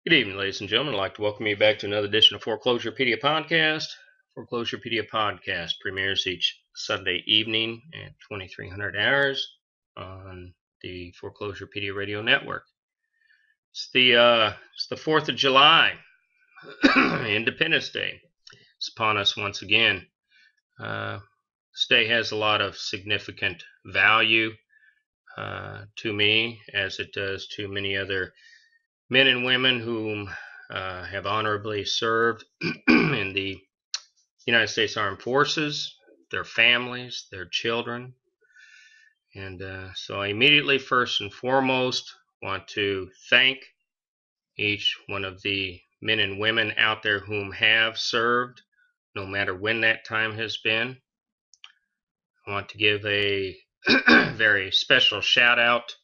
Good evening, ladies and gentlemen. I'd like to welcome you back to another edition of Foreclosurepedia Podcast. Foreclosurepedia Podcast premieres each Sunday evening at 2300 hours on the Foreclosurepedia Radio Network. It's the 4th of July, Independence Day. It's upon us once again. This day has a lot of significant value to me, as it does to many other men and women whom have honorably served in the United States Armed Forces, their families, their children. And so I immediately, first and foremost, want to thank each one of the men and women out there whom have served, no matter when that time has been. I want to give a very special shout out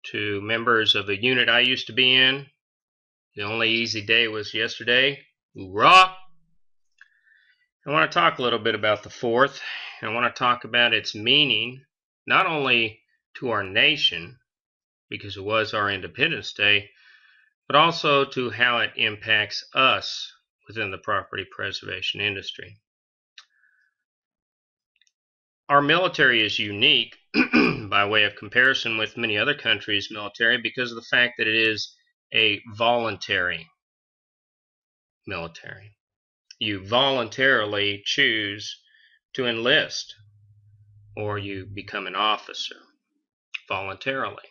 to members of the unit I used to be in. The only easy day was yesterday. Hoorah! I want to talk a little bit about the 4th. I want to talk about its meaning, not only to our nation, because it was our Independence Day, but also to how it impacts us within the property preservation industry. Our military is unique by way of comparison with many other countries' military because of the fact that it is a voluntary military. You voluntarily choose to enlist, or you become an officer voluntarily.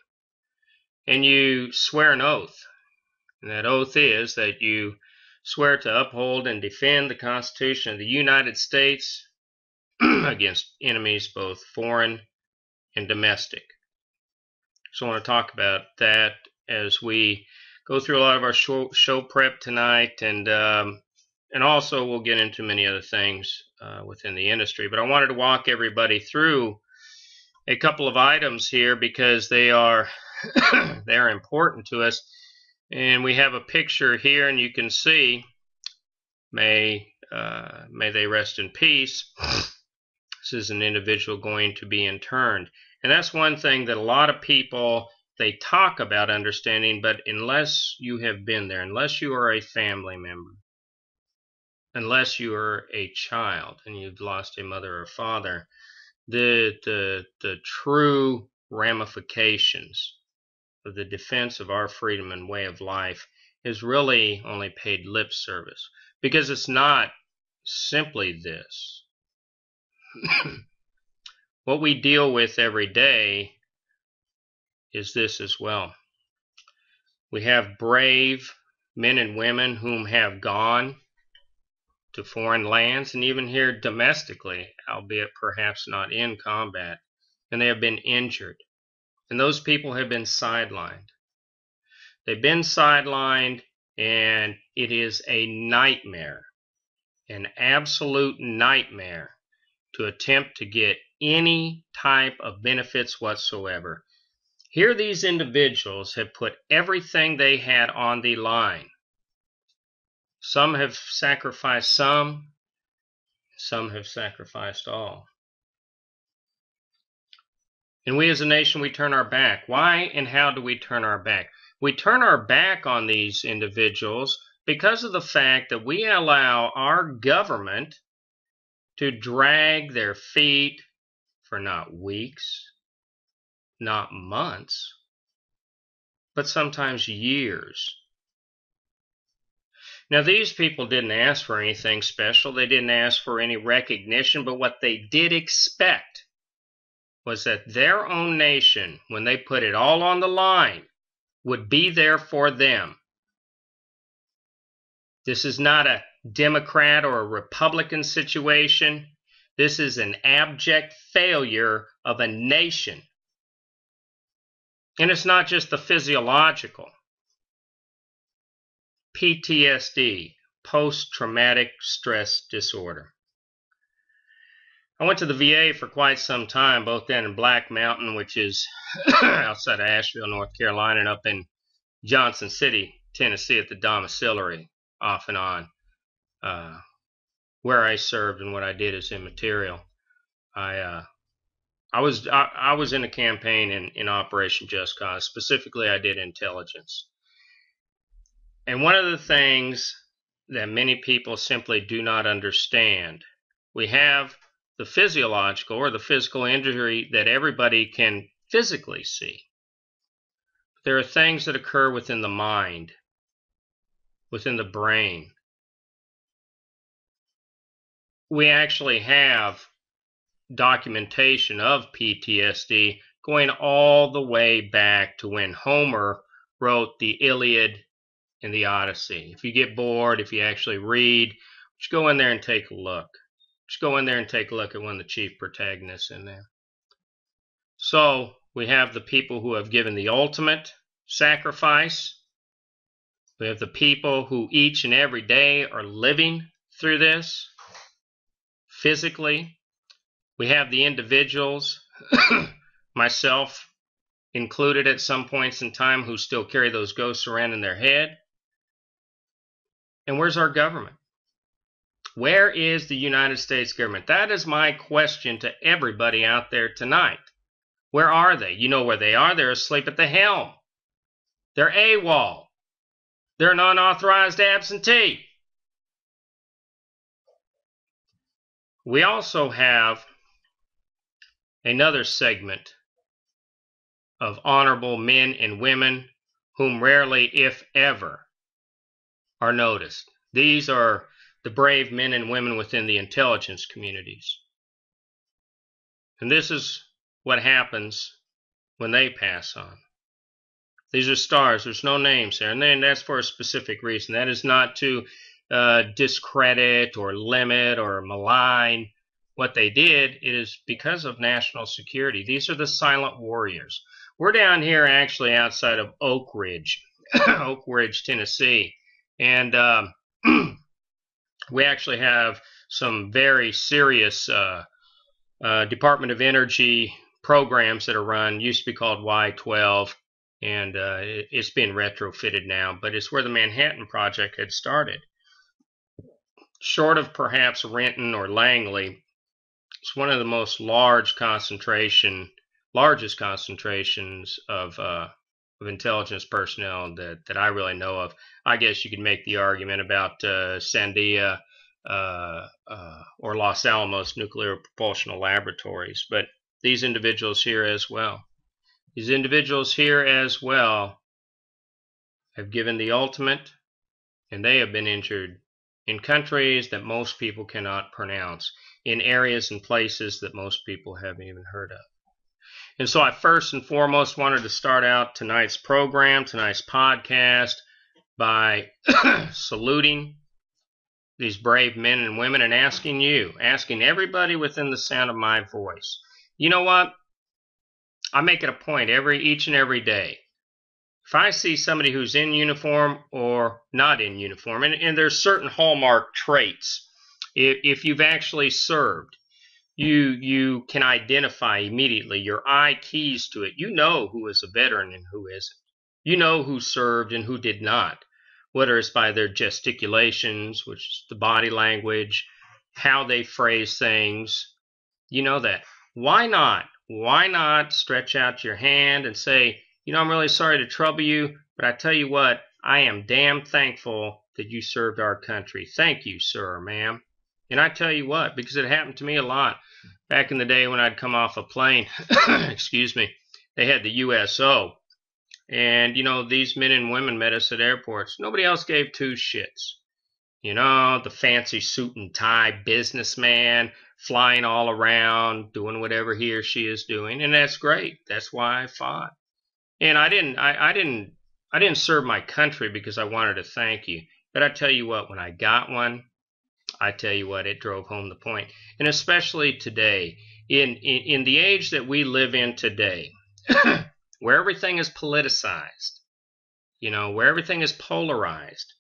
And you swear an oath. And that oath is that you swear to uphold and defend the Constitution of the United States against enemies both foreign and domestic. So I want to talk about that as we go through a lot of our show prep tonight, and also we'll get into many other things within the industry. But I wanted to walk everybody through a couple of items here because they are they're important to us. And we have a picture here, and you can see, may they rest in peace. This is an individual going to be interned. And that's one thing that a lot of people, they talk about understanding, but unless you have been there, unless you are a family member, unless you are a child and you've lost a mother or father, the true ramifications of the defense of our freedom and way of life is really only paid lip service, because it's not simply this. What we deal with every day is this as well. We have brave men and women whom have gone to foreign lands and even here domestically, albeit perhaps not in combat, and they have been injured. And those people have been sidelined. They've been sidelined, and it is a nightmare, an absolute nightmare, to attempt to get any type of benefits whatsoever. Here these individuals have put everything they had on the line. Some have sacrificed some have sacrificed all. And we as a nation, we turn our back. Why and how do we turn our back? We turn our back on these individuals because of the fact that we allow our government to drag their feet for not weeks, not months, but sometimes years. Now, these people didn't ask for anything special. They didn't ask for any recognition, but what they did expect was that their own nation, when they put it all on the line, would be there for them. This is not a Democrat or a Republican situation. This is an abject failure of a nation. And it's not just the physiological. PTSD, post-traumatic stress disorder. I went to the VA for quite some time, both down in Black Mountain, which is outside of Asheville, North Carolina, and up in Johnson City, Tennessee, at the domiciliary, off and on. Where I served and what I did is immaterial. I was in a campaign in Operation Just Cause. Specifically, I did intelligence. And one of the things that many people simply do not understand, we have the physiological or the physical injury that everybody can physically see. There are things that occur within the mind, within the brain. We actually have documentation of PTSD going all the way back to when Homer wrote the Iliad and the Odyssey. If you get bored, if you actually read, just go in there and take a look. Just go in there and take a look at one of the chief protagonists in there. So we have the people who have given the ultimate sacrifice. We have the people who each and every day are living through this physically. We have the individuals, myself included at some points in time, who still carry those ghosts around in their head. And where's our government? Where is the United States government? That is my question to everybody out there tonight. Where are they? You know where they are. They're asleep at the helm. They're AWOL. They're an unauthorized absentee. We also have another segment of honorable men and women whom rarely, if ever, are noticed. These are the brave men and women within the intelligence communities. And this is what happens when they pass on. These are stars. There's no names there. And then that's for a specific reason. That is not to discredit or limit or malign what they did. It is because of national security. These are the silent warriors. We're down here actually outside of Oak Ridge, Oak Ridge, Tennessee. And we actually have some very serious Department of Energy programs that are run. Used to be called Y-12, and it's been retrofitted now, but it's where the Manhattan Project had started. Short of perhaps Renton or Langley, it's one of the most largest concentrations of intelligence personnel that I really know of. I guess you could make the argument about Sandia or Los Alamos Nuclear Propulsion Laboratories, but these individuals here as well. These individuals here as well have given the ultimate, and they have been injured in countries that most people cannot pronounce, in areas and places that most people haven't even heard of. And so I first and foremost wanted to start out tonight's program, tonight's podcast, by saluting these brave men and women and asking everybody within the sound of my voice. You know what? I make it a point each and every day. If I see somebody who's in uniform or not in uniform, and there's certain hallmark traits, if you've actually served, you can identify immediately. Your eye keys to it. You know who is a veteran and who isn't. You know who served and who did not, whether it's by their gesticulations, which is the body language, how they phrase things. You know that. Why not? Why not stretch out your hand and say, you know, I'm really sorry to trouble you, but I tell you what, I am damn thankful that you served our country. Thank you, sir or ma'am. And I tell you what, because it happened to me a lot back in the day when I'd come off a plane, excuse me, they had the USO. And, you know, these men and women met us at airports. Nobody else gave two shits. You know, the fancy suit and tie businessman flying all around, doing whatever he or she is doing. And that's great. That's why I fought. And I didn't serve my country because I wanted to thank you. But I tell you what, when I got one, I tell you what, it drove home the point. And especially today, in the age that we live in today, where everything is politicized, you know, where everything is polarized,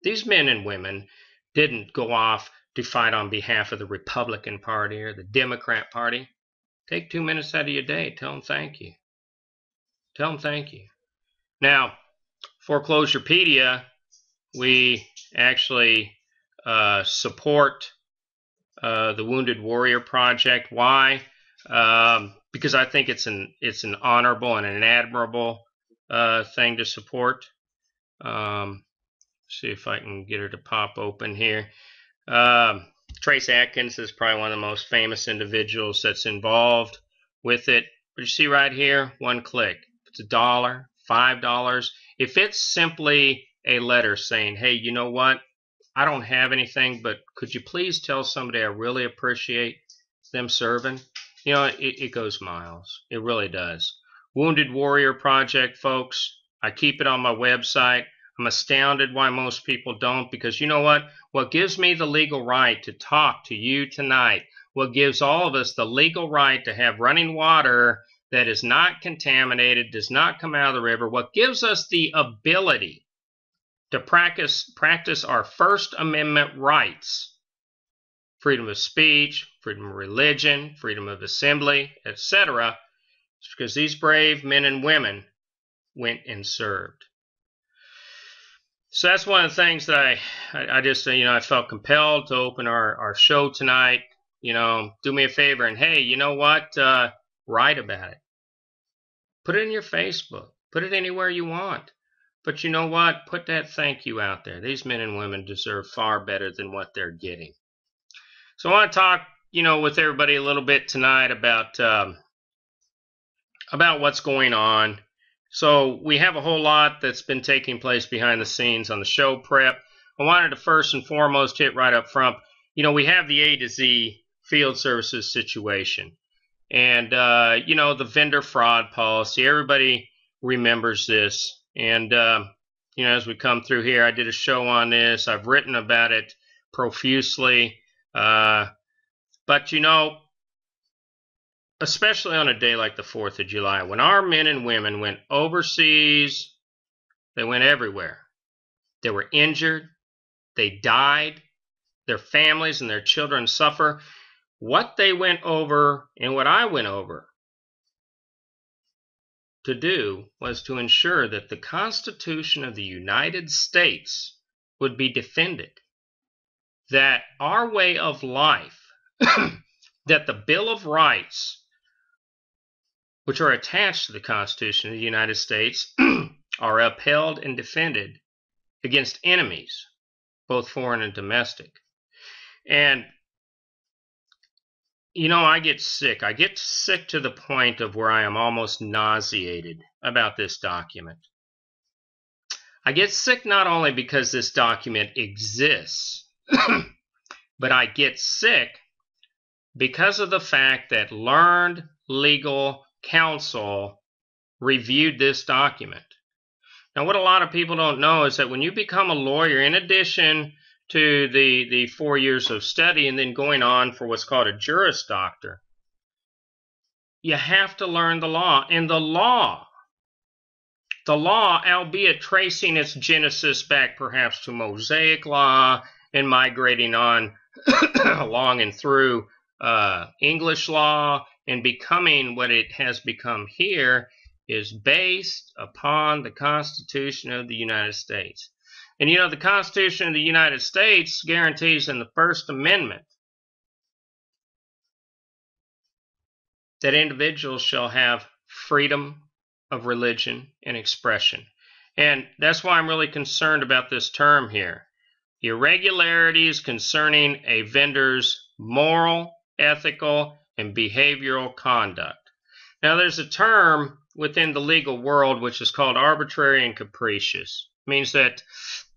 these men and women didn't go off to fight on behalf of the Republican Party or the Democrat Party. Take 2 minutes out of your day. Tell them thank you. Tell them thank you. Now, Foreclosurepedia, we actually support the Wounded Warrior Project. Why? Because I think it's an honorable and an admirable thing to support. See if I can get her to pop open here. Trace Atkins is probably one of the most famous individuals that's involved with it. But you see right here, one click. If it's $1, $5. If it's simply a letter saying, hey, you know what? I don't have anything, but could you please tell somebody I really appreciate them serving? You know, it goes miles. It really does. Wounded Warrior Project, folks. I keep it on my website. I'm astounded why most people don't, because you know what? What gives me the legal right to talk to you tonight, what gives all of us the legal right to have running water that is not contaminated, does not come out of the river, what gives us the ability to practice our First Amendment rights, freedom of speech, freedom of religion, freedom of assembly, etc., because these brave men and women went and served. So that's one of the things that I just, I felt compelled to open our show tonight. Do me a favor and, hey, you know what? Write about it. Put it in your Facebook. Put it anywhere you want. But you know what? Put that thank you out there. These men and women deserve far better than what they're getting. So I want to talk, with everybody a little bit tonight about what's going on. So we have a whole lot that's been taking place behind the scenes on the show prep. I wanted to first and foremost hit right up front. We have the A to Z field services situation. And, the vendor fraud policy, everybody remembers this. And, as we come through here, I did a show on this. I've written about it profusely. But, especially on a day like the 4th of July, when our men and women went overseas, they went everywhere. They were injured. They died. Their families and their children suffer. What they went over and what I went over to do was to ensure that the Constitution of the United States would be defended, that our way of life, that the Bill of Rights, which are attached to the Constitution of the United States, are upheld and defended against enemies, both foreign and domestic. And I get sick. I get sick to the point of where I am almost nauseated about this document. I get sick not only because this document exists, but I get sick because of the fact that learned legal counsel reviewed this document. Now, what a lot of people don't know is that when you become a lawyer, in addition to the 4 years of study and then going on for what's called a Juris Doctor, you have to learn the law. And the law, albeit tracing its genesis back perhaps to Mosaic law and migrating on along and through English law and becoming what it has become here, is based upon the Constitution of the United States. And the Constitution of the United States guarantees in the First Amendment that individuals shall have freedom of religion and expression. And that's why I'm really concerned about this term here. Irregularities concerning a vendor's moral, ethical, and behavioral conduct. Now, there's a term within the legal world which is called arbitrary and capricious. It means that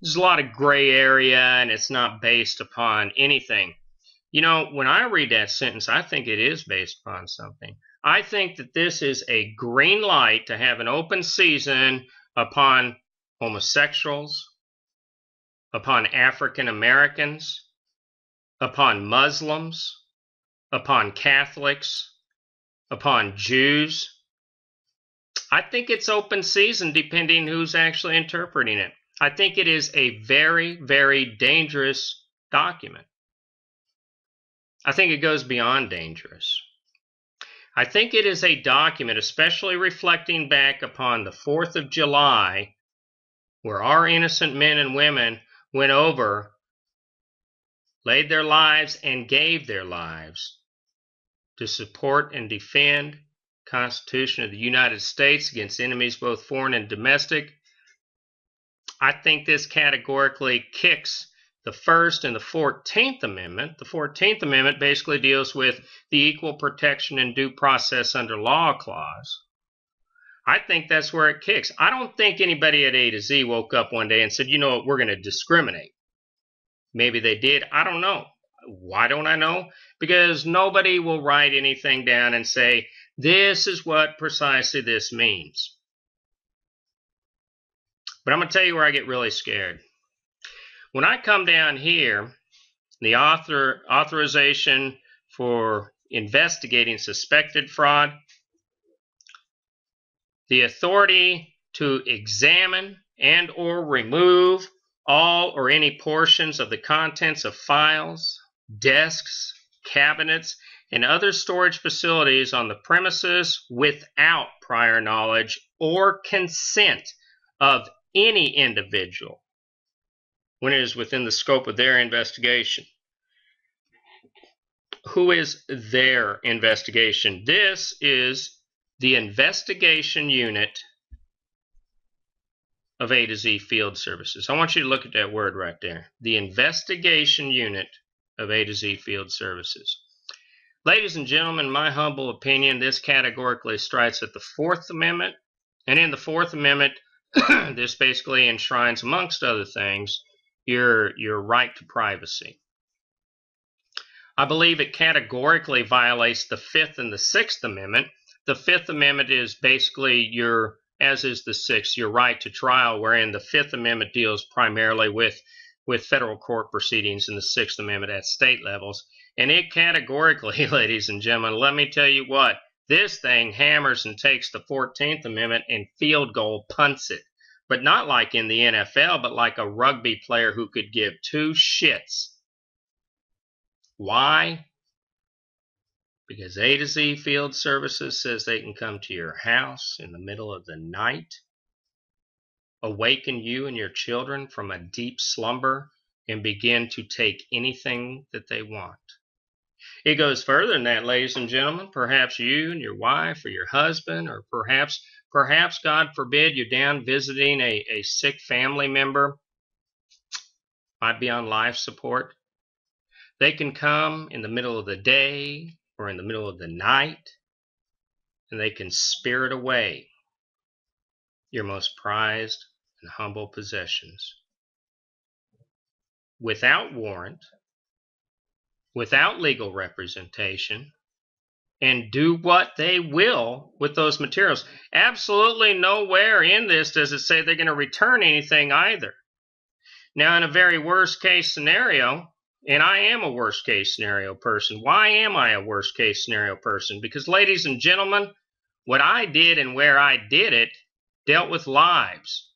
there's a lot of gray area and it's not based upon anything. When I read that sentence, I think it is based upon something. I think that this is a green light to have an open season upon homosexuals, upon African Americans, upon Muslims, upon Catholics, upon Jews. I think it's open season depending who's actually interpreting it. I think it is a very, very dangerous document. I think it goes beyond dangerous. I think it is a document, especially reflecting back upon the 4th of July, where our innocent men and women went over, laid their lives, and gave their lives to support and defend the Constitution of the United States against enemies both foreign and domestic. I think this categorically kicks the First and the 14th Amendment. The 14th Amendment basically deals with the equal protection and due process under law clause. I think that's where it kicks. I don't think anybody at A to Z woke up one day and said, you know what, we're going to discriminate. Maybe they did. I don't know. Why don't I know? Because nobody will write anything down and say, this is what precisely this means. But I'm going to tell you where I get really scared. When I come down here, the authorization for investigating suspected fraud, the authority to examine and or remove all or any portions of the contents of files, desks, cabinets, and other storage facilities on the premises without prior knowledge or consent of any individual when it is within the scope of their investigation. Who is their investigation? This is the investigation unit of A to Z Field Services. I want you to look at that word right there. The investigation unit of A to Z Field Services. Ladies and gentlemen, in my humble opinion, this categorically strikes at the Fourth Amendment. And in the Fourth Amendment, this basically enshrines, amongst other things, your right to privacy. I believe it categorically violates the Fifth and the Sixth Amendment. The Fifth Amendment is basically your, as is the Sixth, your right to trial, wherein the Fifth Amendment deals primarily with federal court proceedings and the Sixth Amendment at state levels. And it categorically, ladies and gentlemen, let me tell you what, this thing hammers and takes the 14th Amendment and field goal punts it. But not like in the NFL, but like a rugby player who could give two shits. Why? Because A to Z Field Services says they can come to your house in the middle of the night, awaken you and your children from a deep slumber, and begin to take anything that they want. It goes further than that, ladies and gentlemen. Perhaps you and your wife or your husband, or perhaps, God forbid, you're down visiting a sick family member, might be on life support. They can come in the middle of the day or in the middle of the night, and they can spirit away your most prized and humble possessions. Without warrant, without legal representation, and do what they will with those materials. Absolutely nowhere in this does it say they're going to return anything either. Now, in a very worst case scenario, and I am a worst case scenario person. Why am I a worst case scenario person? Because, ladies and gentlemen, what I did and where I did it dealt with lives.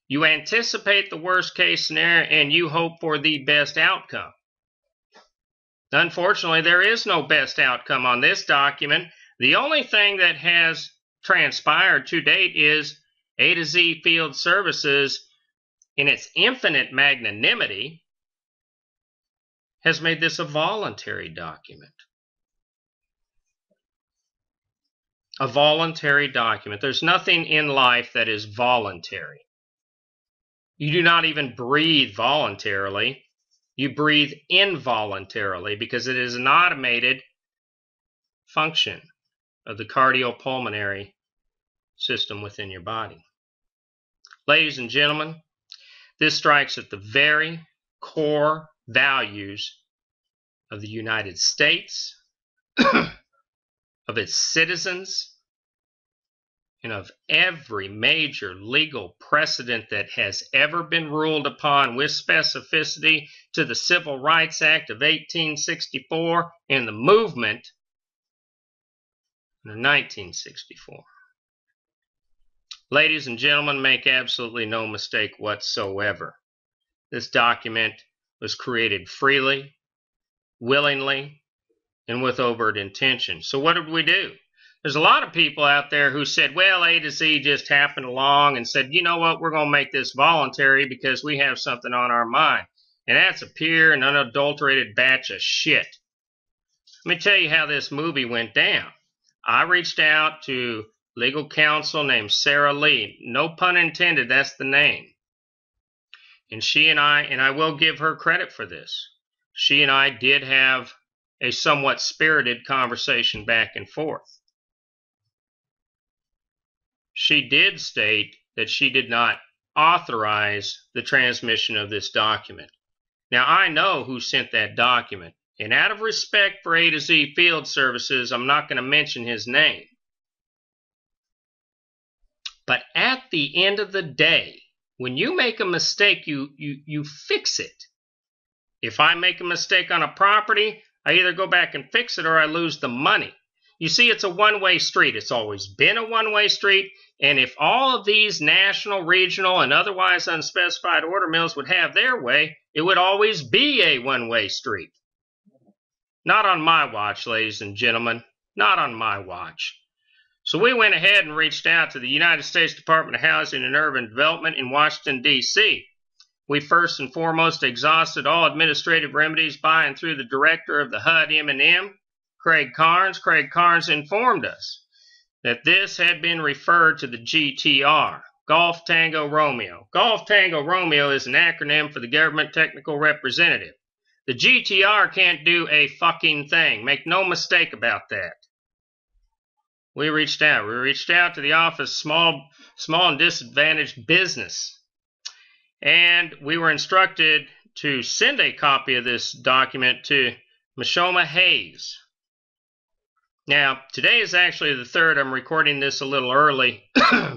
You anticipate the worst case scenario and you hope for the best outcome. Unfortunately, there is no best outcome on this document. The only thing that has transpired to date is A to Z Field Services, in its infinite magnanimity, has made this a voluntary document. A voluntary document. There's nothing in life that is voluntary. You do not even breathe voluntarily. You breathe involuntarily because it is an automated function of the cardiopulmonary system within your body. Ladies and gentlemen, this strikes at the very core values of the United States, of its citizens, and of every major legal precedent that has ever been ruled upon with specificity to the Civil Rights Act of 1864 and the movement in 1964. Ladies and gentlemen, make absolutely no mistake whatsoever. This document was created freely, willingly, and with overt intention. So what did we do? There's a lot of people out there who said, well, A to Z just happened along and said, you know what, we're going to make this voluntary because we have something on our mind. And that's a pure and unadulterated batch of shit. Let me tell you how this movie went down. I reached out to legal counsel named Sarah Lee. No pun intended, that's the name. And she and I will give her credit for this, she and I did have a somewhat spirited conversation back and forth. She did state that she did not authorize the transmission of this document. Now, I know who sent that document, and out of respect for A to Z Field Services, I'm not going to mention his name. But at the end of the day, when you make a mistake, you fix it. If I make a mistake on a property, I either go back and fix it or I lose the money. You see, it's a one-way street. It's always been a one-way street. And if all of these national, regional, and otherwise unspecified order mills would have their way, it would always be a one-way street. Not on my watch, ladies and gentlemen. Not on my watch. So we went ahead and reached out to the United States Department of Housing and Urban Development in Washington, D.C. We first and foremost exhausted all administrative remedies by and through the director of the HUD M&M, Craig Carnes. Craig Carnes informed us that this had been referred to the GTR, Golf Tango Romeo. Golf Tango Romeo is an acronym for the Government Technical Representative. The GTR can't do a fucking thing. Make no mistake about that. We reached out. We reached out to the Office Small and Disadvantaged Business. And we were instructed to send a copy of this document to Mashoma Hayes. Now, today is actually the 3rd. I'm recording this a little early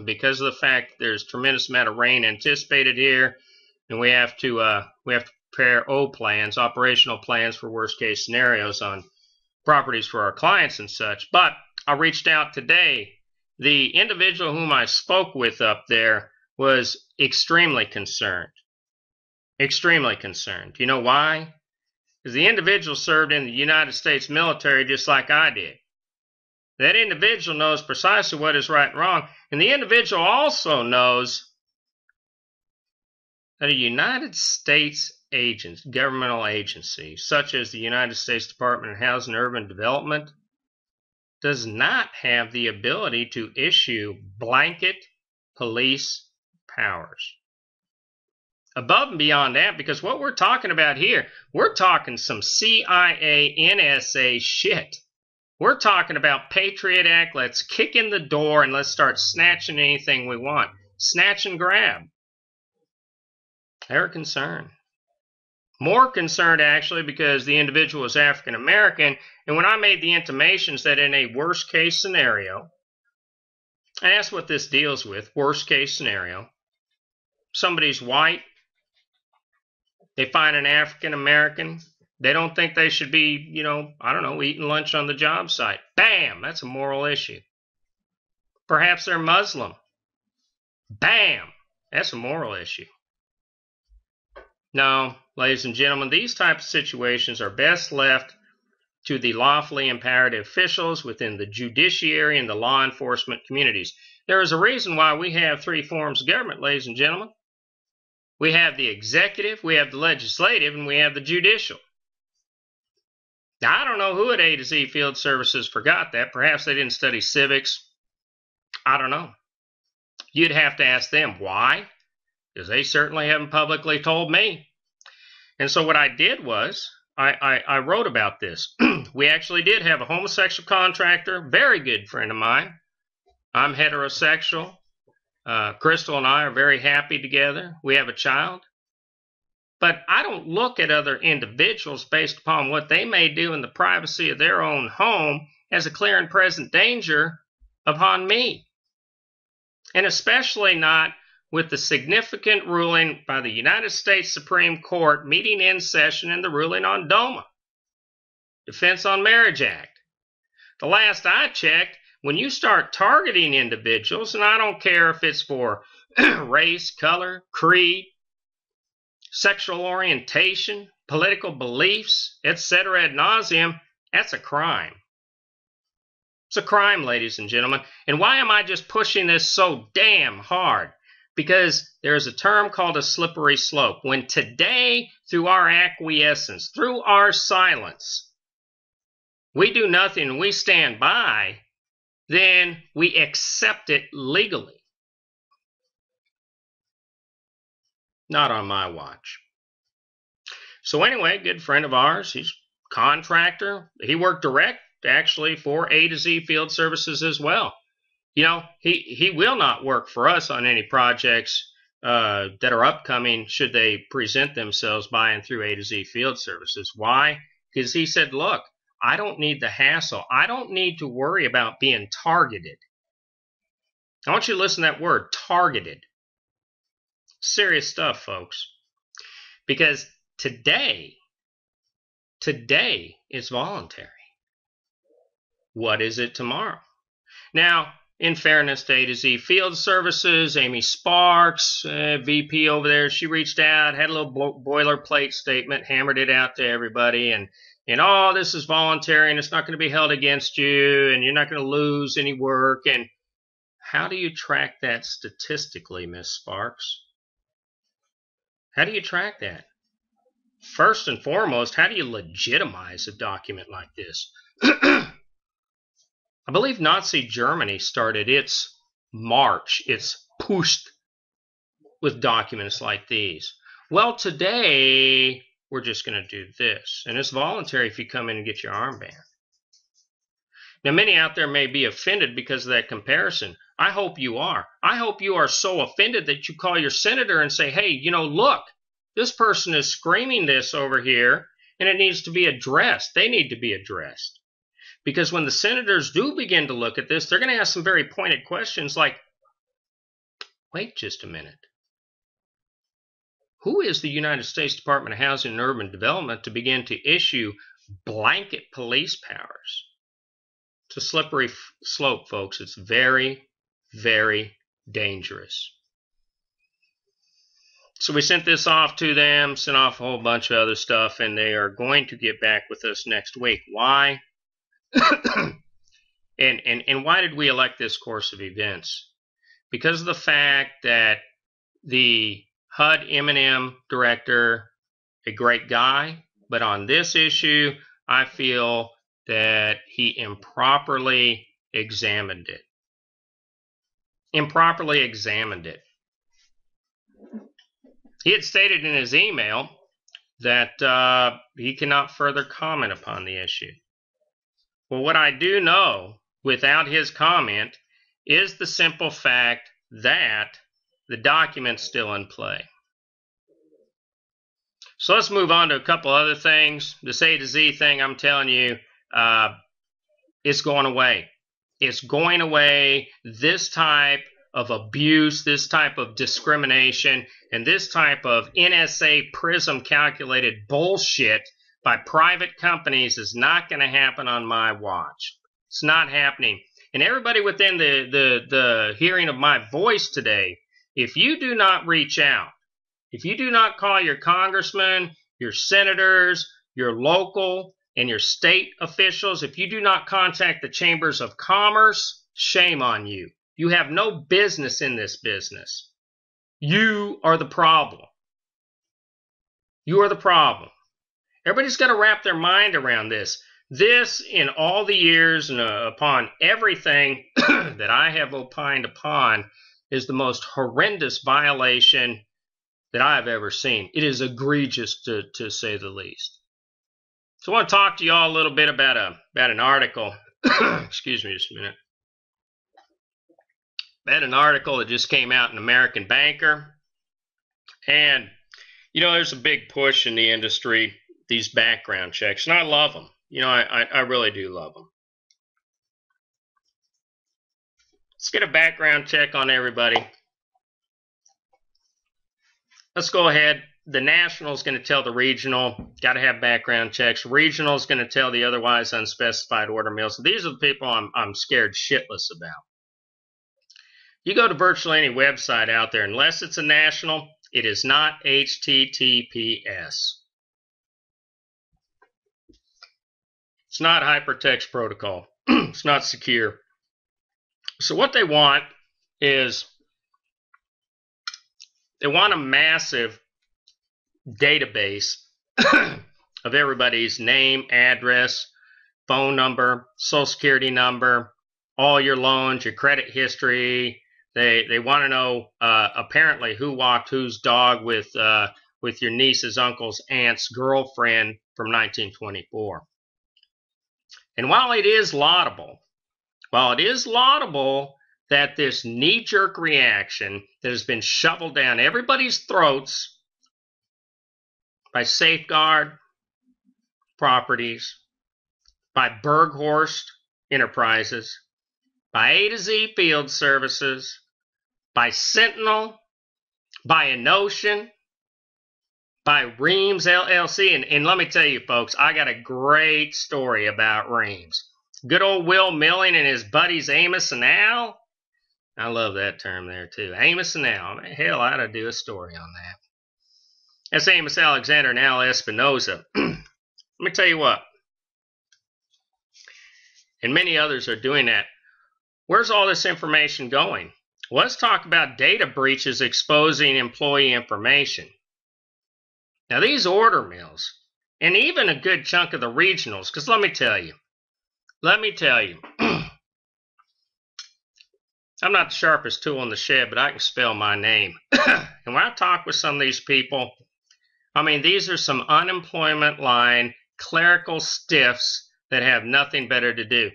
because of the fact that there's a tremendous amount of rain anticipated here, and we have to prepare operational plans for worst case scenarios on properties for our clients and such. But I reached out today. The individual whom I spoke with up there was extremely concerned. Extremely concerned. You know why? Because the individual served in the United States military just like I did. That individual knows precisely what is right and wrong, and the individual also knows that a United States governmental agency, such as the United States Department of Housing and Urban Development, does not have the ability to issue blanket police powers. Above and beyond that, because what we're talking about here, we're talking some CIA, NSA shit. We're talking about Patriot Act, let's kick in the door and let's start snatching anything we want. Snatch and grab. They're concerned. More concerned, actually, because the individual was African American, and when I made the intimations that in a worst case scenario, and that's what this deals with, worst case scenario, somebody's white, they find an African American, they don't think they should be, eating lunch on the job site. Bam! That's a moral issue. Perhaps they're Muslim. Bam! That's a moral issue. No, ladies and gentlemen, these types of situations are best left to the lawfully empowered officials within the judiciary and the law enforcement communities. There is a reason why we have 3 forms of government, ladies and gentlemen. We have the executive, we have the legislative, and we have the judicial. Now, I don't know who at A to Z Field Services forgot that. Perhaps they didn't study civics. I don't know. You'd have to ask them why, because they certainly haven't publicly told me. And so what I did was, I wrote about this. We actually did have a homosexual contractor, very good friend of mine. I'm heterosexual. Crystal and I are very happy together. We have a child. But I don't look at other individuals based upon what they may do in the privacy of their own home as a clear and present danger upon me. And especially not with the significant ruling by the United States Supreme Court meeting in session and the ruling on DOMA, Defense on Marriage Act. The last I checked, when you start targeting individuals, and I don't care if it's for race, color, creed, sexual orientation, political beliefs, etc. ad nauseum, that's a crime. It's a crime, ladies and gentlemen. And why am I just pushing this so damn hard? Because there's a term called a slippery slope. When today, through our acquiescence, through our silence, we do nothing and we stand by, then we accept it legally. Not on my watch. So anyway, good friend of ours, he's a contractor. He worked direct actually for A to Z Field Services as well. You know, he will not work for us on any projects that are upcoming should they present themselves by and through A to Z Field Services. Why? Because he said, look, I don't need the hassle. I don't need to worry about being targeted. I want you to listen to that word, targeted. Serious stuff, folks. Because today is voluntary. What is it tomorrow? Now, in fairness to A to Z Field Services, Amy Sparks, VP over there, she reached out, had a little boilerplate statement, hammered it out to everybody, and oh, this is voluntary, and it's not going to be held against you, and you're not going to lose any work. And how do you track that statistically, Miss Sparks? How do you track that? First and foremost, how do you legitimize a document like this? I believe Nazi Germany started its march, its push with documents like these. Well, today, we're just going to do this. And it's voluntary if you come in and get your armband. Now, many out there may be offended because of that comparison. I hope you are. I hope you are so offended that you call your senator and say, hey, you know, look, this person is screaming this over here, and it needs to be addressed. They need to be addressed. Because when the senators do begin to look at this, they're going to ask some very pointed questions like, wait just a minute. Who is the United States Department of Housing and Urban Development to begin to issue blanket police powers? It's a slippery slope, folks. It's very, very dangerous. So we sent this off to them, sent off a whole bunch of other stuff, and they are going to get back with us next week. Why? and why did we elect this course of events? Because of the fact that the HUD M&M director, a great guy, but on this issue, I feel that he improperly examined it. Improperly examined it. He had stated in his email that he cannot further comment upon the issue. Well, what I do know, without his comment, is the simple fact that the document's still in play. So let's move on to a couple other things. This A to Z thing, I'm telling you, it's going away. It's going away. This type of abuse, this type of discrimination, and this type of NSA PRISM calculated bullshit by private companies is not going to happen on my watch. It's not happening. And everybody within the hearing of my voice today, if you do not reach out, if you do not call your congressmen, your senators, your local and your state officials, if you do not contact the chambers of commerce, shame on you. You have no business in this business. You are the problem. You are the problem. Everybody's got to wrap their mind around this. This, in all the years and upon everything that I have opined upon, is the most horrendous violation that I have ever seen. It is egregious, to say the least. So I want to talk to you all a little bit about an article. Excuse me just a minute. About an article that just came out in American Banker. And, you know, there's a big push in the industry, these background checks, and I love them. You know, I really do love them. Let's get a background check on everybody. Let's go ahead. The national is going to tell the regional, got to have background checks. Regional is going to tell the otherwise unspecified order mills. So these are the people I'm scared shitless about. You go to virtually any website out there, unless it's a national, it is not HTTPS. It's not hypertext protocol. It's not secure. So what they want is they want a massive database of everybody's name, address, phone number, social security number, all your loans, your credit history, They want to know apparently who walked whose dog with your niece's uncle's aunt's girlfriend from 1924. And while it is laudable that this knee-jerk reaction that has been shoveled down everybody's throats by Safeguard Properties, by Berghorst Enterprises, by A to Z Field Services, by Sentinel, by Enotion, by Reams LLC. And let me tell you, folks, I got a great story about Reams. Good old Will Milling and his buddies Amos and Al. I love that term there, too. Amos and Al. Hell, I ought to do a story on that. That's Amos Alexander and Al Espinoza. Let me tell you what. And many others are doing that. Where's all this information going? Well, let's talk about data breaches exposing employee information. Now, these order mills, and even a good chunk of the regionals, because let me tell you, I'm not the sharpest tool in the shed, but I can spell my name. And when I talk with some of these people, I mean, these are some unemployment line clerical stiffs that have nothing better to do.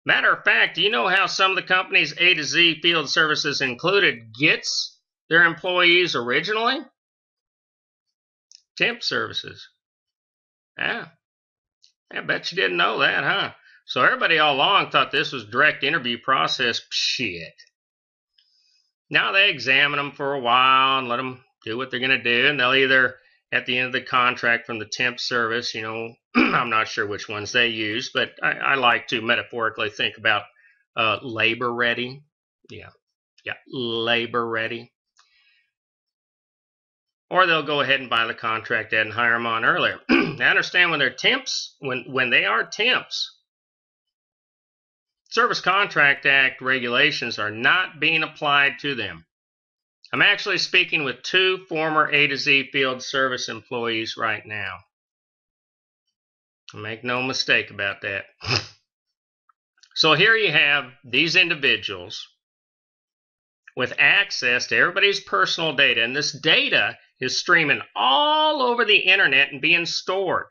Matter of fact, do you know how some of the companies A to Z Field Services included gets their employees originally? Temp services. Yeah. I bet you didn't know that, huh? So everybody all along thought this was direct interview process. Shit. Now they examine them for a while and let them do what they're going to do, and they'll either, at the end of the contract from the temp service, you know, I'm not sure which ones they use, but I like to metaphorically think about labor ready. Yeah, labor ready. Or they'll go ahead and buy the contract ad and hire them on earlier. Now, understand when they're temps, when they are temps, Service Contract Act regulations are not being applied to them. I'm actually speaking with 2 former A to Z Field Service employees right now. Make no mistake about that. So here you have these individuals with access to everybody's personal data, and this data is streaming all over the internet and being stored.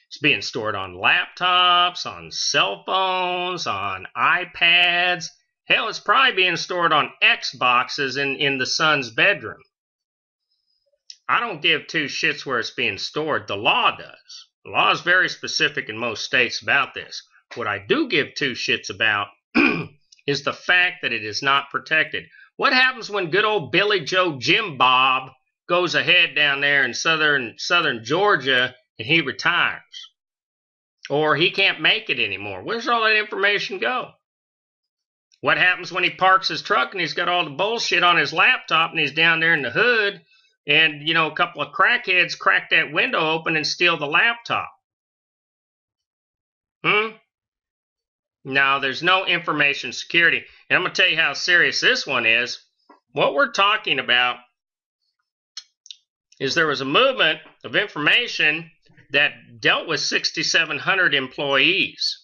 It's being stored on laptops, on cell phones, on iPads. Hell, it's probably being stored on Xboxes in the son's bedroom. I don't give 2 shits where it's being stored. The law does. The law is very specific in most states about this. What I do give 2 shits about is the fact that it is not protected. What happens when good old Billy Joe Jim Bob goes ahead down there in southern Georgia and he retires? Or he can't make it anymore? Where's all that information go? What happens when he parks his truck and he's got all the bullshit on his laptop and he's down there in the hood and, you know, a couple of crackheads crack that window open and steal the laptop? No, there's no information security. And I'm going to tell you how serious this one is. What we're talking about is there was a movement of information that dealt with 6,700 employees.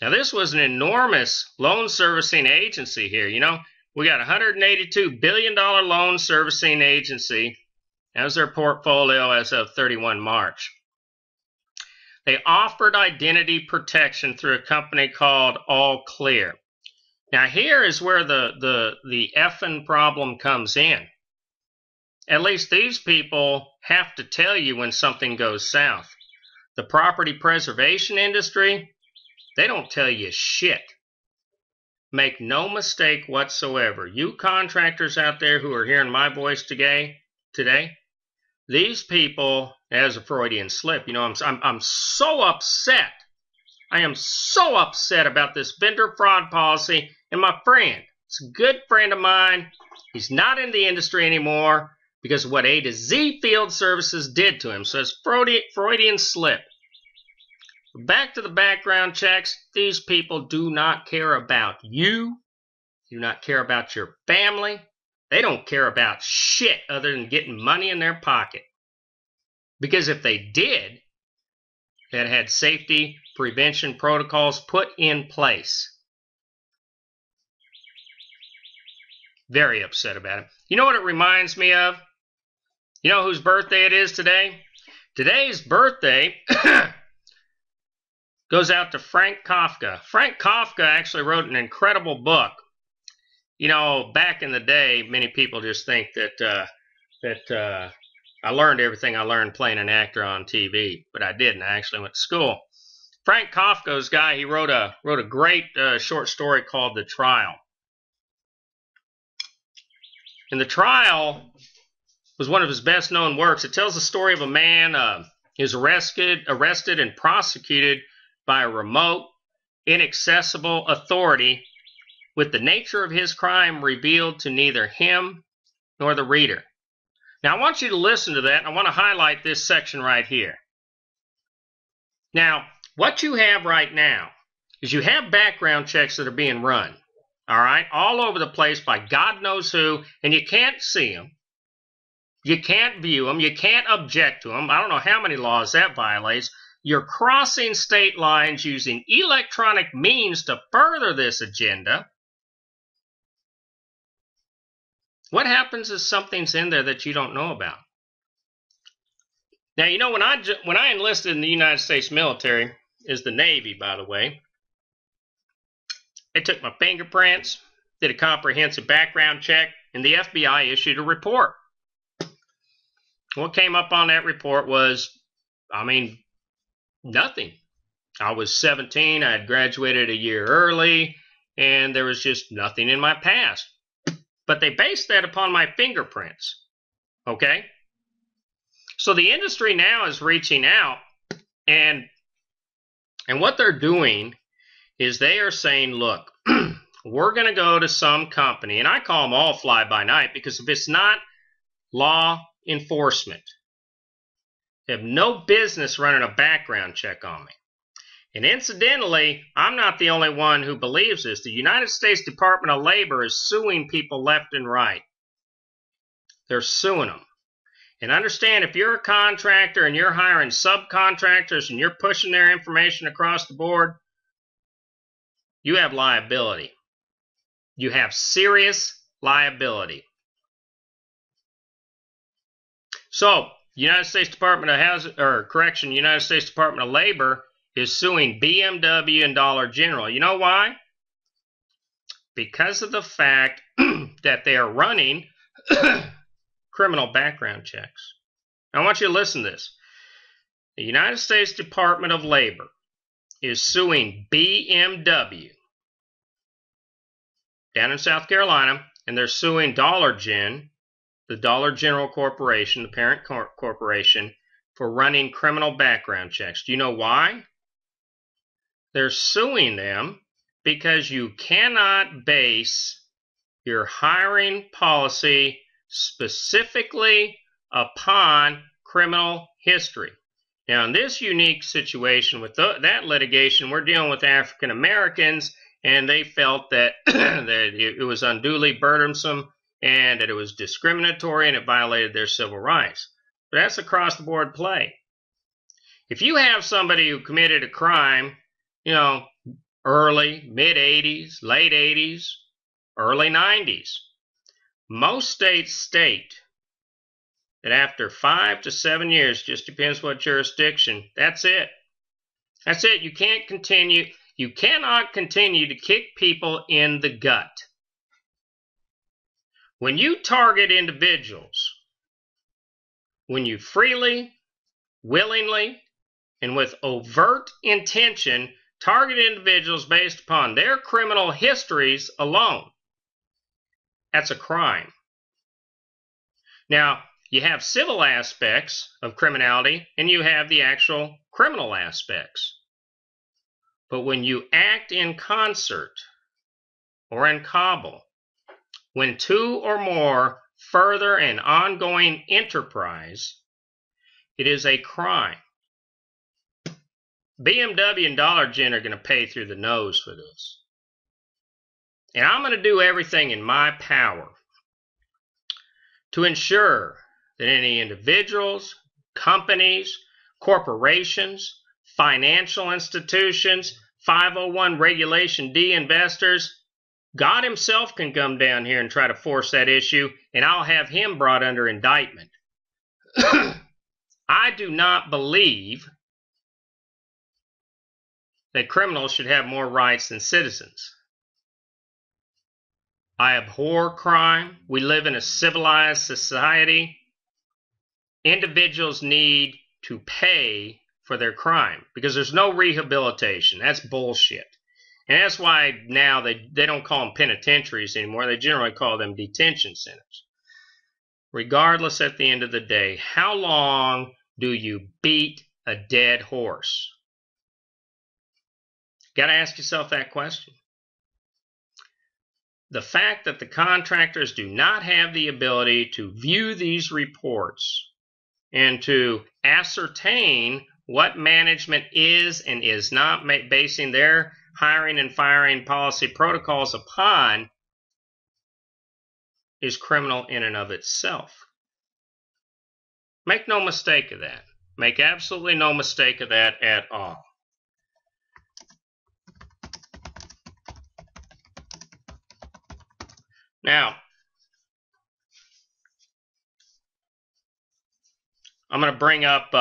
Now, this was an enormous loan servicing agency here. You know, we got a $182 billion loan servicing agency as their portfolio as of 31 March. They offered identity protection through a company called All Clear. Now, here is where the effing problem comes in. At least these people have to tell you when something goes south. The property preservation industry, they don't tell you shit. Make no mistake whatsoever. You contractors out there who are hearing my voice today, these people, as a Freudian slip, you know, I'm so upset. I am so upset about this vendor fraud policy. And my friend, it's a good friend of mine. He's not in the industry anymore because of what A to Z Field Services did to him. So it's Freudian slip. Back to the background checks. These people do not care about you. Do not care about your family. They don't care about shit other than getting money in their pocket. Because if they did, that had safety prevention protocols put in place. Very upset about it. You know what it reminds me of? You know whose birthday it is today? Today's birthday goes out to Frank Kafka. Frank Kafka actually wrote an incredible book. You know, back in the day, many people just think that I learned everything I learned playing an actor on TV, but I didn't. I actually went to school. Frank Kafka's guy, he wrote a great short story called The Trial. And The Trial was one of his best-known works. It tells the story of a man who's arrested and prosecuted by a remote, inaccessible authority with the nature of his crime revealed to neither him nor the reader. Now, I want you to listen to that, and I want to highlight this section right here. Now, what you have right now is you have background checks that are being run, all right, all over the place by God knows who, and you can't see them. You can't view them. You can't object to them. I don't know how many laws that violates. You're crossing state lines using electronic means to further this agenda. What happens if something's in there that you don't know about? Now, you know, when I enlisted in the United States military, is the Navy, by the way, they took my fingerprints, did a comprehensive background check, and the FBI issued a report. What came up on that report was, nothing. I was 17, I had graduated a year early, and there was just nothing in my past. But they based that upon my fingerprints, okay? So the industry now is reaching out, and what they're doing is they are saying, look, we're going to go to some company, and I call them all fly-by-night, because if it's not law enforcement, they have no business running a background check on me. And incidentally, I'm not the only one who believes this. The United States Department of Labor is suing people left and right. They're suing them. And understand, if you're a contractor and you're hiring subcontractors and you're pushing their information across the board, you have liability. You have serious liability. So, United States Department of United States Department of Labor is suing BMW and Dollar General. You know why? Because of the fact that they are running criminal background checks. I want you to listen to this. The United States Department of Labor is suing BMW down in South Carolina, and they're suing Dollar Gen, the Dollar General Corporation, the parent corporation, for running criminal background checks. Do you know why? They're suing them because you cannot base your hiring policy specifically upon criminal history. Now, in this unique situation with that litigation, we're dealing with African Americans, and they felt that, that it was unduly burdensome and that it was discriminatory and it violated their civil rights. But that's across the board play. If you have somebody who committed a crime, you know, early, mid-'80s, late 80s, early 90s, most states state that after 5 to 7 years, just depends what jurisdiction, that's it. That's it. You cannot continue to kick people in the gut. When you target individuals, when you freely, willingly, and with overt intention target individuals based upon their criminal histories alone, that's a crime. Now, you have civil aspects of criminality, and you have the actual criminal aspects. But when you act in concert or in cabal, when two or more further an ongoing enterprise, it is a crime. BMW and Dollar Gen are going to pay through the nose for this. And I'm going to do everything in my power to ensure that any individuals, companies, corporations, financial institutions, 501 Regulation D investors God himself can come down here and try to force that issue, and I'll have him brought under indictment. I do not believe that criminals should have more rights than citizens. I abhor crime. We live in a civilized society. Individuals need to pay for their crime because there's no rehabilitation. That's bullshit. And that's why now they don't call them penitentiaries anymore. They generally call them detention centers. Regardless, at the end of the day, how long do you beat a dead horse? Got to ask yourself that question. The fact that the contractors do not have the ability to view these reports and to ascertain what management is and is not basing their hiring and firing policy protocols upon is criminal in and of itself. Make no mistake of that. Make absolutely no mistake of that at all. Now, I'm going to bring up,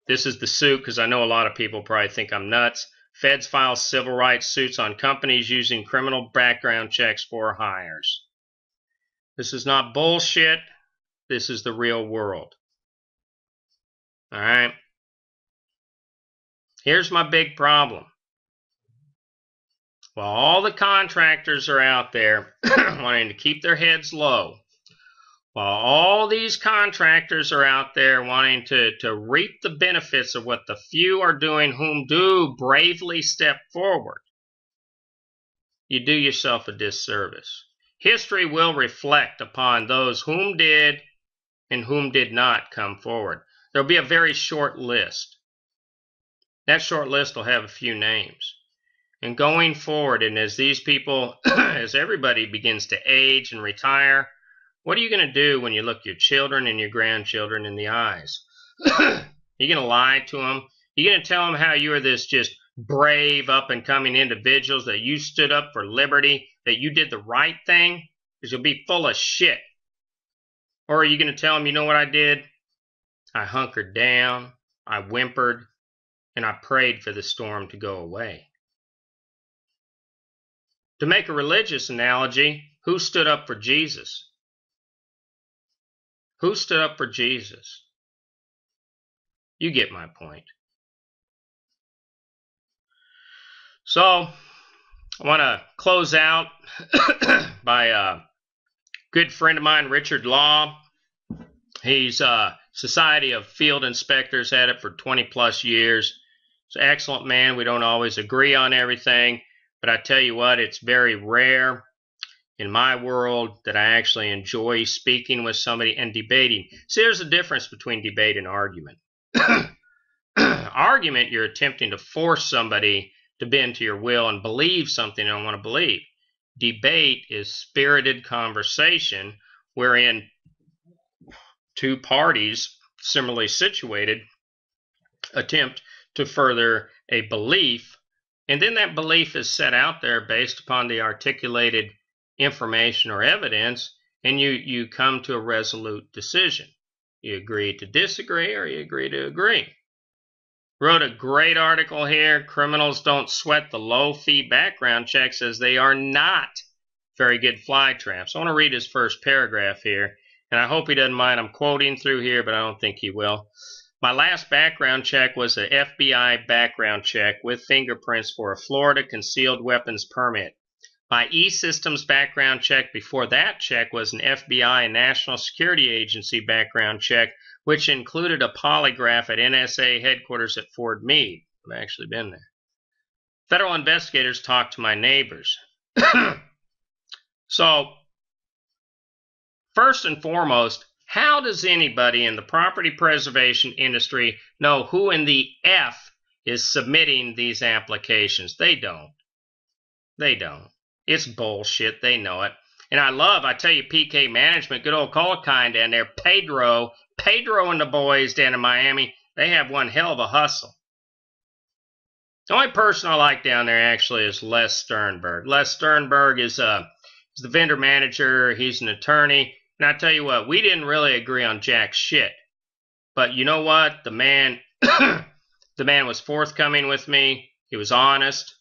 this is the suit because I know a lot of people probably think I'm nuts. Feds file civil rights suits on companies using criminal background checks for hires. This is not bullshit. This is the real world. All right. Here's my big problem. While all the contractors are out there wanting to keep their heads low, while all these contractors are out there wanting to reap the benefits of what the few are doing whom do bravely step forward, you do yourself a disservice. History will reflect upon those whom did and whom did not come forward. There will be a very short list. That short list will have a few names. And going forward, and as these people, as everybody begins to age and retire, what are you going to do when you look your children and your grandchildren in the eyes? Are you going to lie to them? Are you going to tell them how you are this just brave, up-and-coming individuals, that you stood up for liberty, that you did the right thing? Because you'll be full of shit. Or are you going to tell them, you know what I did? I hunkered down, I whimpered, and I prayed for the storm to go away. To make a religious analogy, who stood up for Jesus? Who stood up for Jesus? You get my point. So, I want to close out by a good friend of mine, Richard Law. He's Society of Field Inspectors, had it for 20 plus years. He's an excellent man. We don't always agree on everything, but I tell you what, it's very rare in my world that I actually enjoy speaking with somebody and debating. See, there's a difference between debate and argument. Argument, you're attempting to force somebody to bend to your will and believe something they don't want to believe. Debate is spirited conversation wherein two parties, similarly situated, attempt to further a belief, and then that belief is set out there based upon the articulated information or evidence, and you come to a resolute decision. You agree to disagree or you agree to agree. Wrote a great article here, Criminals Don't Sweat the Low-Fee Background Checks as They Are Not Very Good Fly Traps. I want to read his first paragraph here, and I hope he doesn't mind. I'm quoting through here, but I don't think he will. My last background check was an FBI background check with fingerprints for a Florida concealed weapons permit. My E-Systems background check before that check was an FBI and National Security Agency background check, which included a polygraph at NSA headquarters at Fort Meade. I've actually been there. Federal investigators talked to my neighbors. So, first and foremost, how does anybody in the property preservation industry know who in the F is submitting these applications? They don't. They don't. It's bullshit. They know it. And I tell you, PK Management, good old Colakine down there, Pedro and the boys down in Miami, they have one hell of a hustle. The only person I like down there actually is Les Sternberg. Les Sternberg is the vendor manager. He's an attorney. And I tell you what, we didn't really agree on jack shit. But you know what? The man, the man was forthcoming with me. He was honest.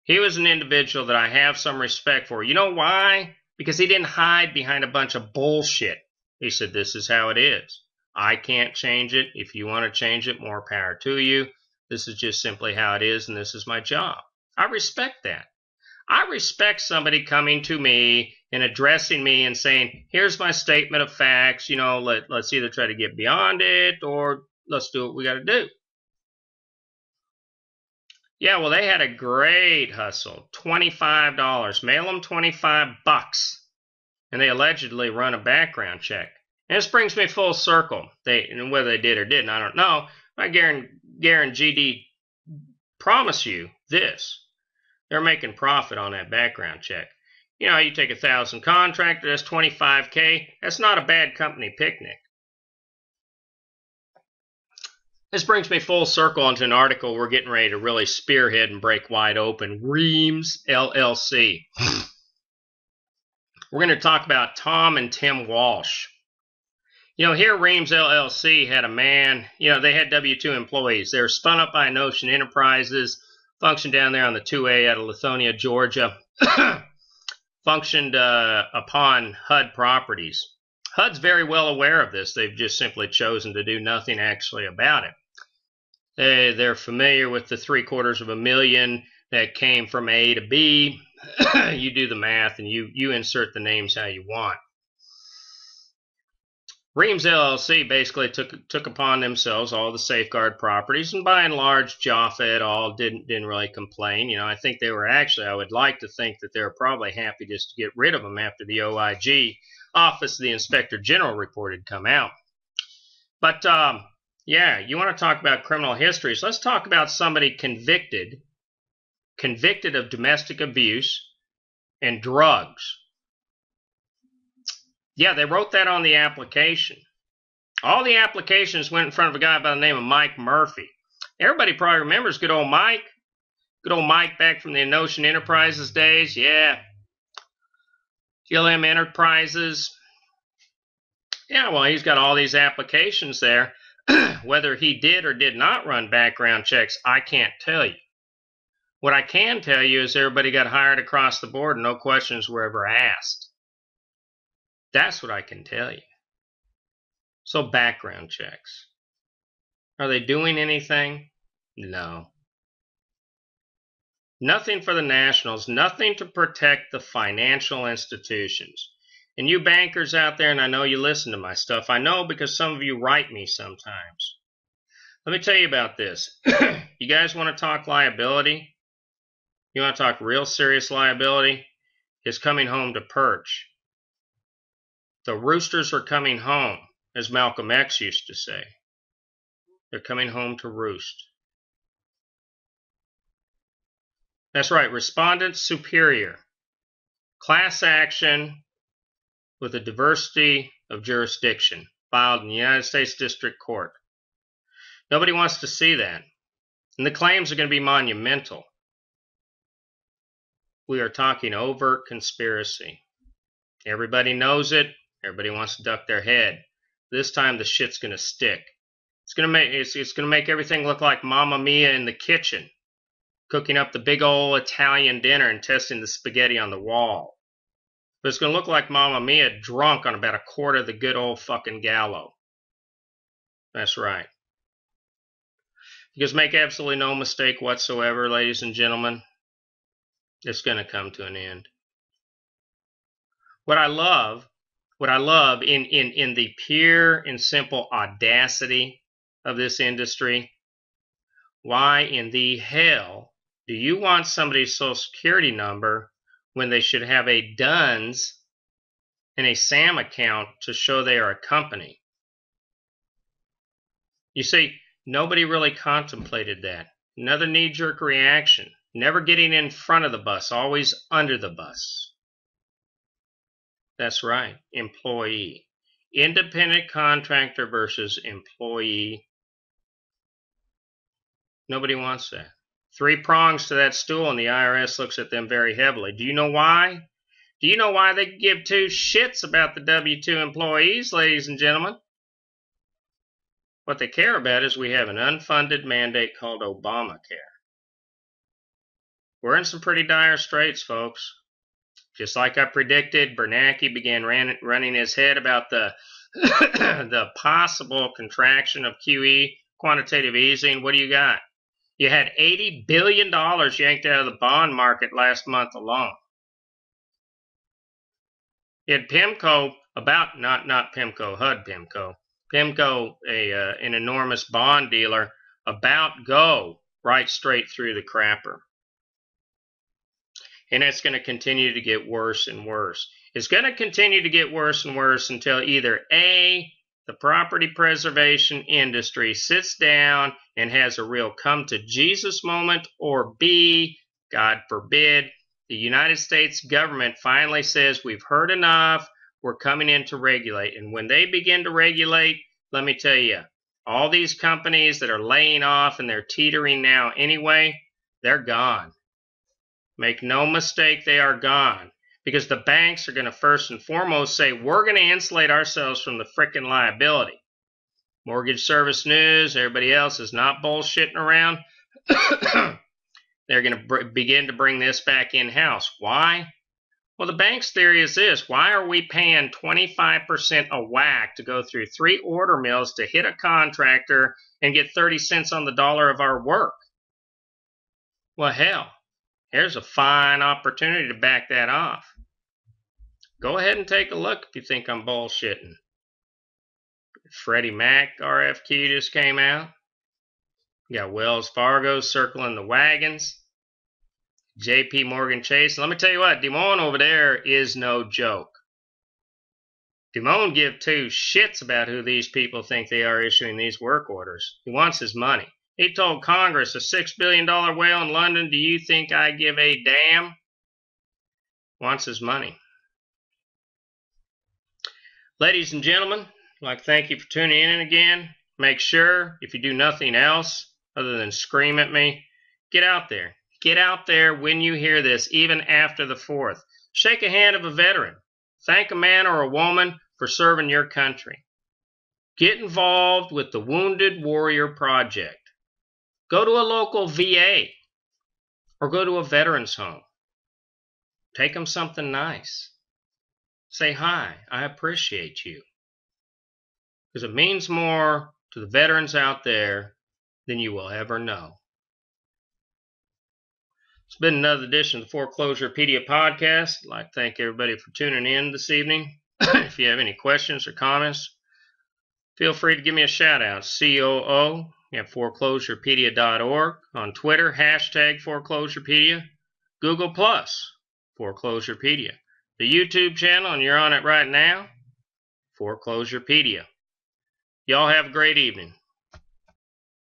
He was an individual that I have some respect for. You know why? Because he didn't hide behind a bunch of bullshit. He said, this is how it is. I can't change it. If you want to change it, more power to you. This is just simply how it is, and this is my job. I respect that. I respect somebody coming to me and addressing me and saying, here's my statement of facts. You know, let's either try to get beyond it or let's do what we got to do. Yeah, well, they had a great hustle. $25. Mail them $25. And they allegedly run a background check. And this brings me full circle. And whether they did or didn't, I don't know. I guarantee promise you this. They're making profit on that background check. You know, you take 1,000 contractors, that's $25K. That's not a bad company picnic. This brings me full circle into an article we're getting ready to really spearhead and break wide open. Reams LLC. We're going to talk about Tom and Tim Walsh. You know, here Reams LLC had a man, you know, they had W-2 employees. They were spun up by Notion Enterprises, functioned down there on the 2A out of Lithonia, Georgia, functioned upon HUD properties. HUD's very well aware of this. They've just simply chosen to do nothing actually about it. They're familiar with the $750,000 that came from A to B. You do the math and you insert the names how you want. Reams LLC basically took upon themselves all the safeguard properties, and by and large, Jaffa et al. didn't really complain. You know, I think they were actually, I would like to think that they were probably happy just to get rid of them after the OIG, Office of the Inspector General report had come out. But yeah, you want to talk about criminal histories? Let's talk about somebody convicted of domestic abuse and drugs. Yeah, they wrote that on the application. All the applications went in front of a guy by the name of Mike Murphy. Everybody probably remembers good old Mike. Good old Mike back from the Notion Enterprises days. Yeah. GLM Enterprises. Yeah, well, he's got all these applications there. Whether he did or did not run background checks, I can't tell you. What I can tell you is everybody got hired across the board and no questions were ever asked. That's what I can tell you. So background checks. Are they doing anything? No. Nothing for the nationals, nothing to protect the financial institutions. And you bankers out there, and I know you listen to my stuff, I know because some of you write me sometimes. Let me tell you about this. You guys want to talk liability? You want to talk real serious liability? It's coming home to perch. The roosters are coming home, as Malcolm X used to say. They're coming home to roost. That's right, respondent superior. Class action with a diversity of jurisdiction filed in the United States District Court. Nobody wants to see that. And the claims are going to be monumental. We are talking overt conspiracy. Everybody knows it. Everybody wants to duck their head. This time the shit's going to stick. It's going to make everything look like Mamma Mia in the kitchen, cooking up the big old Italian dinner and testing the spaghetti on the wall. But it's going to look like Mamma Mia drunk on about a quart of the good old fucking Gallo. That's right. Because make absolutely no mistake whatsoever, ladies and gentlemen, it's going to come to an end. What I love in the pure and simple audacity of this industry, why in the hell do you want somebody's social security number when they should have a DUNS and a SAM account to show they are a company? You see, nobody really contemplated that. Another knee-jerk reaction. Never getting in front of the bus, always under the bus. That's right, employee. Independent contractor versus employee. Nobody wants that. Three prongs to that stool, and the IRS looks at them very heavily. Do you know why? Do you know why they give two shits about the W-2 employees, ladies and gentlemen? What they care about is we have an unfunded mandate called Obamacare. We're in some pretty dire straits, folks. Just like I predicted, Bernanke began running his head about the the possible contraction of QE, quantitative easing. What do you got? You had $80 billion yanked out of the bond market last month alone. You had PIMCO, not PIMCO, HUD PIMCO. PIMCO, an enormous bond dealer, about go right straight through the crapper. And it's going to continue to get worse and worse. It's going to continue to get worse and worse until either A, the property preservation industry sits down and has a real come to Jesus moment, or B, God forbid, the United States government finally says we've heard enough, we're coming in to regulate. And when they begin to regulate, let me tell you, all these companies that are laying off and they're teetering now anyway, they're gone. Make no mistake, they are gone. Because the banks are going to first and foremost say, we're going to insulate ourselves from the frickin' liability. Mortgage Service News, everybody else is not bullshitting around. They're going to begin to bring this back in-house. Why? Well, the bank's theory is this. Why are we paying 25% a whack to go through 3 order mills to hit a contractor and get 30 cents on the dollar of our work? Well, hell, here's a fine opportunity to back that off. Go ahead and take a look if you think I'm bullshitting. Freddie Mac RFQ just came out. You got Wells Fargo circling the wagons. JP Morgan Chase. Let me tell you what, Dimon over there is no joke. Dimon give two shits about who these people think they are issuing these work orders. He wants his money. He told Congress, a $6 billion whale in London, do you think I give a damn? Wants his money. Ladies and gentlemen, I'd like to thank you for tuning in again. Make sure, if you do nothing else other than scream at me, get out there. Get out there when you hear this, even after the 4th. Shake a hand of a veteran. Thank a man or a woman for serving your country. Get involved with the Wounded Warrior Project. Go to a local VA or go to a veterans home. Take them something nice. Say, hi, I appreciate you. Because it means more to the veterans out there than you will ever know. It's been another edition of the Foreclosurepedia podcast. I'd like to thank everybody for tuning in this evening. If you have any questions or comments, feel free to give me a shout out. COO at foreclosurepedia.org. On Twitter, hashtag Foreclosurepedia. Google+, Foreclosurepedia. The YouTube channel, and you're on it right now, Foreclosurepedia. Y'all have a great evening.